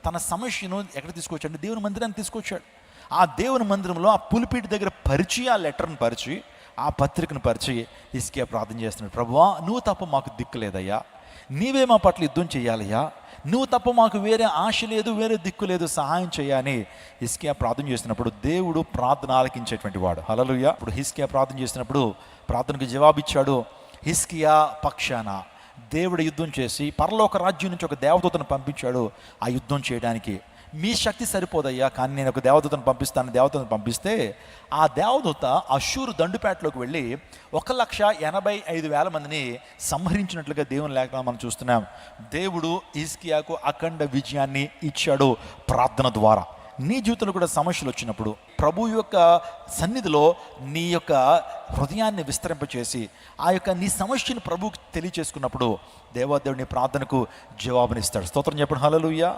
తన సమస్యను ఎక్కడ తీసుకొచ్చాడు? దేవుని మందిరాన్ని తీసుకొచ్చాడు. ఆ దేవుని మందిరంలో ఆ పులిపీటి దగ్గర పరిచి, ఆ లెటర్ని పరిచి, ఆ పత్రికను పరిచి హిజ్కియా ప్రార్థన చేస్తున్నాడు. ప్రభువా, నువ్వు తప్ప మాకు దిక్కు లేదయ్యా, నీవే మా పట్ల యుద్ధం చేయాలయ్యా, నువ్వు తప్ప మాకు వేరే ఆశ లేదు, వేరే దిక్కు లేదు, సహాయం చేయని హిజ్కియా ప్రార్థన చేస్తున్నప్పుడు దేవుడు ప్రార్థన ఆలకించేటువంటి వాడు. హల్లెలూయా. ఇప్పుడు హిజ్కియా ప్రార్థన చేసినప్పుడు ప్రార్థనకు జవాబిచ్చాడు. హిజ్కియా పక్షాన దేవుడు యుద్ధం చేసి పరలోక రాజ్యం నుంచి ఒక దేవదూతను పంపించాడు ఆ యుద్ధం చేయడానికి. మీ శక్తి సరిపోదయ్యా, కానీ నేను ఒక దేవదూతను పంపిస్తే ఆ దేవదూత అష్షూరు దండుపేటలోకి వెళ్ళి 1,85,000 మందిని సంహరించినట్లుగా దేవుని లేఖనాలు మనం చూస్తున్నాం. దేవుడు హిజ్కియాకు అఖండ విజయాన్ని ఇచ్చాడు ప్రార్థన ద్వారా. నీ జీవితంలో కూడా సమస్యలు వచ్చినప్పుడు ప్రభు యొక్క సన్నిధిలో నీ యొక్క హృదయాన్ని విస్తరింపచేసి ఆ యొక్క నీ సమస్యను ప్రభువుకి తెలియచేసుకున్నప్పుడు దేవాదేవుని ప్రార్థనకు జవాబునిస్తాడు. స్తోత్రం చెప్పండి. హల్లెలూయా.